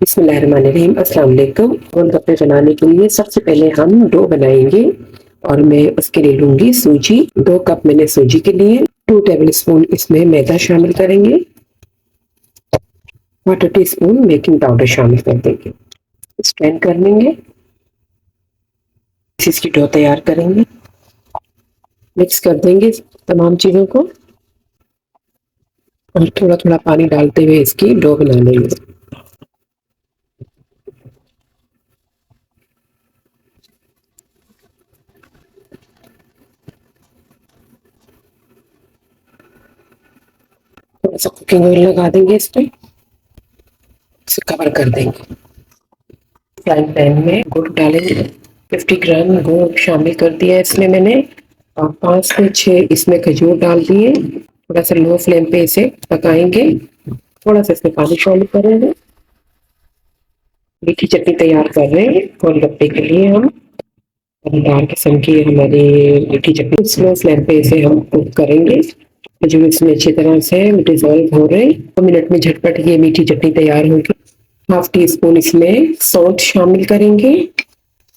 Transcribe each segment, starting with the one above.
बिस्मिल्लाहिर्रहमानिर्रहीम। अस्सलाम वालेकुम। गोलगप्पे बनाने के लिए सबसे पहले हम डो बनाएंगे और मैं उसके लिए लूंगी सूजी। 2 कप मैंने सूजी के लिए 2 टेबल स्पून इसमें मैदा शामिल करेंगे, 1/4 टीस्पून बेकिंग पाउडर शामिल कर देंगे। स्ट्रेन कर लेंगे, इसकी डो तैयार करेंगे। मिक्स कर देंगे तमाम चीज़ों को और थोड़ा थोड़ा पानी डालते हुए इसकी डो बना लेंगे। थोड़ा सा कुकिंग ऑयल लगा देंगे, इस पर इसे कवर कर देंगे। फ्राइंग पैन में गुड़ डालेंगे। 50 ग्राम गुड़ शामिल कर दिया इसमें मैंने और 5 से 6 इसमें खजूर डाल दिए। थोड़ा सा लो फ्लेम पे इसे पकाएंगे। थोड़ा सा इसमें पानी शामिल करेंगे। मीठी चटनी तैयार कर रहे हैं गोलगप्पे के लिए हम। मजेदार किस्म की हमारी मीठी चटनी। स्लो फ्लेम पे इसे हम कुक करेंगे जो इसमें अच्छी तरह से डिजोल्व हो रहे। 2 मिनट में झटपट ये मीठी चटनी तैयार होगी। 1/2 टीस्पून इसमें सॉल्ट शामिल करेंगे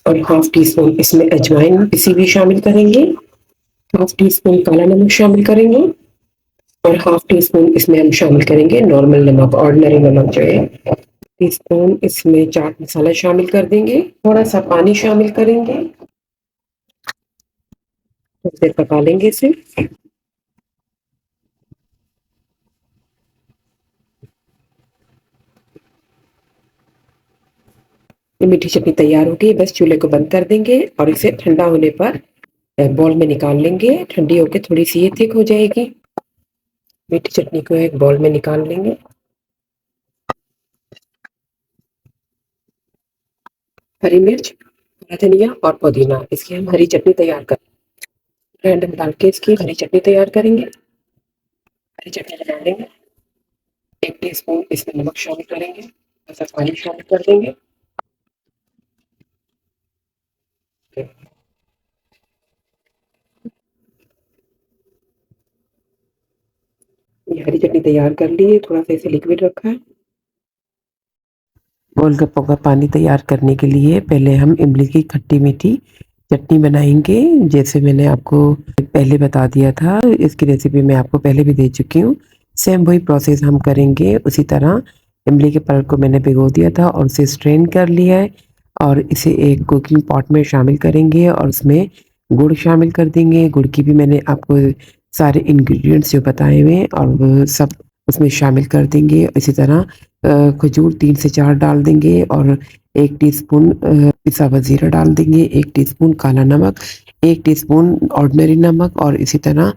और 1/2 टीस्पून इसमें अजवाइन पिसी भी शामिल करेंगे। 1/2 टीस्पून काला नमक शामिल करेंगे और 1/2 टीस्पून इसमें हम शामिल करेंगे नॉर्मल नमक, ऑर्डिनरी नमक जो है। टीस्पून इसमें चाट मसाला शामिल कर देंगे। थोड़ा सा पानी शामिल करेंगे, थोड़ी देर पका लेंगे इसे। ये मीठी चटनी तैयार हो गई। बस चूल्हे को बंद कर देंगे और इसे ठंडा होने पर बॉल में निकाल लेंगे। ठंडी होकर थोड़ी सी ये थिक हो जाएगी। मीठी चटनी को एक बॉल में निकाल लेंगे। हरी मिर्च, हरा धनिया और पुदीना, इसकी हम हरी चटनी तैयार कर रैंडम डाल के इसकी हरी चटनी तैयार करेंगे। हरी चटनी बना लेंगे। 1 टीस्पून इसमें नमक शामिल करेंगे, थोड़ा सा पानी शामिल कर देंगे। ये हरी चटनी तैयार कर ली है, थोड़ा सा इसे लिक्विड रखा है। गोलगप्पों का पानी तैयार करने के लिए पहले हम इमली की खट्टी मीठी चटनी बनाएंगे। जैसे मैंने आपको पहले बता दिया था, इसकी रेसिपी मैं आपको पहले भी दे चुकी हूँ। सेम वही प्रोसेस हम करेंगे। उसी तरह इमली के पल्प को मैंने भिगो दिया था और उसे स्ट्रेन कर लिया है और इसे एक कुकिंग पॉट में शामिल करेंगे और उसमें गुड़ शामिल कर देंगे। गुड़ की भी मैंने आपको सारे इंग्रेडिएंट्स जो बताए हुए हैं और वो सब उसमें शामिल कर देंगे। इसी तरह खजूर 3 से 4 डाल देंगे और 1 टीस्पून पिसा हुआ जीरा डाल देंगे, 1 टीस्पून काला नमक, 1 टीस्पून ऑर्डिनरी नमक और इसी तरह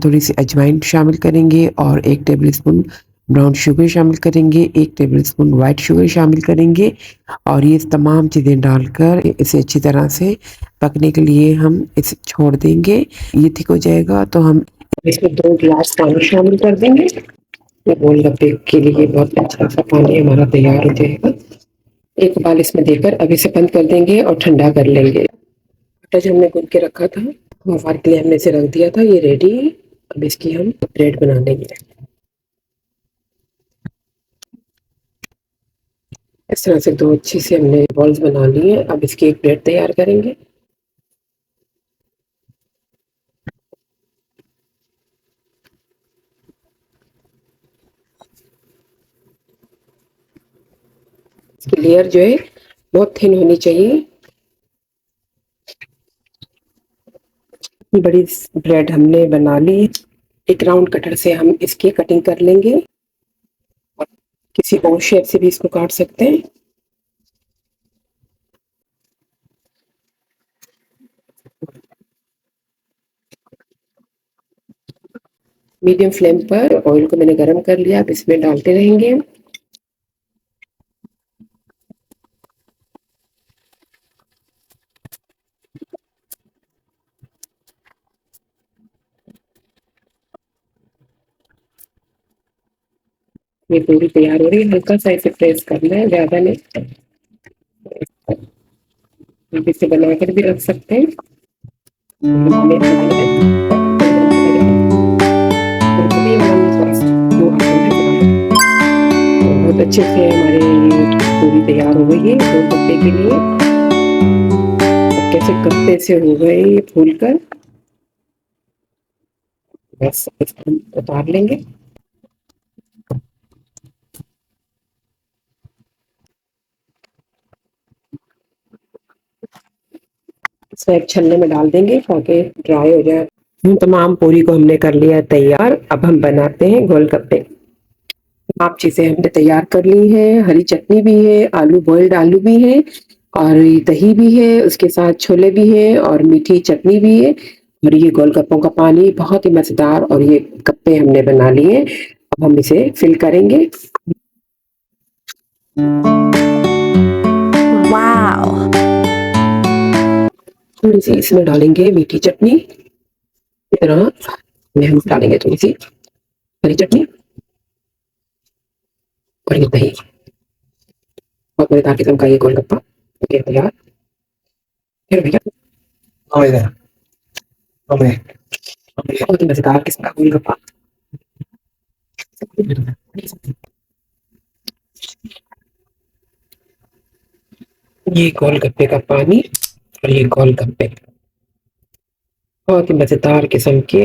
थोड़ी सी अजवाइन शामिल करेंगे और 1 टेबल स्पून ब्राउन शुगर शामिल करेंगे, 1 टेबल स्पून वाइट शुगर शामिल करेंगे और ये तमाम चीज़ें डालकर इसे अच्छी तरह से पकने के लिए हम इसे छोड़ देंगे। ये ठीक हो जाएगा तो हम इसमें 2 गिलास पानी शामिल कर देंगे। गोलगप्पे के लिए बहुत अच्छा सा पानी हमारा तैयार हो जाएगा। एक उबाल इसमें देकर अब इसे बंद कर देंगे और ठंडा कर लेंगे। आटा जो हमने गूंथ के रखा था, वार के लिए हमने इसे रख दिया था, ये रेडी है। अब इसकी हम ब्रेड बना लेंगे। इस तरह से 2 अच्छी से हमने बॉल्स बना लिए। अब इसकी एक ब्रेड तैयार करेंगे। इसकी लेयर जो है बहुत थिन होनी चाहिए। बड़ी ब्रेड हमने बना ली। एक राउंड कटर से हम इसकी कटिंग कर लेंगे और किसी और शेप से भी इसको काट सकते हैं। मीडियम फ्लेम पर ऑयल को मैंने गरम कर लिया। अब इसमें डालते रहेंगे। ये पूरी तैयार हो रही है। हल्का सा इसे प्रेस करना है, ज्यादा नहीं। आप इसे बनाकर भी रख सकते हैं। बहुत अच्छे से हमारे पूरी तैयार हो गई है गोलगप्पे के लिए। अब कैसे गप्पे से हो गए ये फूलकर, बस इसको हम उतार लेंगे। इसको एक छन्ने में डाल देंगे ताकि ड्राई हो जाए। तमाम पूरी को हमने कर लिया तैयार। अब हम बनाते हैं गोलगप्पे। तमाम चीजें हमने तैयार कर ली हैं, हरी चटनी भी है, आलू बॉइल्ड आलू भी है, और दही भी है, उसके साथ छोले भी हैं और मीठी चटनी भी है, और ये गोलगप्पों का पानी बहुत ही मजेदार, और ये गप्पे हमने बना लिए। अब हम इसे फिल करेंगे। वाओ! थोड़ी सी इसमें डालेंगे मीठी चटनी, इस तरह में हम डालेंगे थोड़ी सी हरी चटनी और ये दही। बहुत मजेदार किस्म का ये गोलगप्पा हो गया तैयार। फिर भैया बहुत ही मजेदार किस्म का गोलगप्पा। ये गोलगप्पे का पानी और ये गोलगप्पे बहुत ही मजेदार किस्म के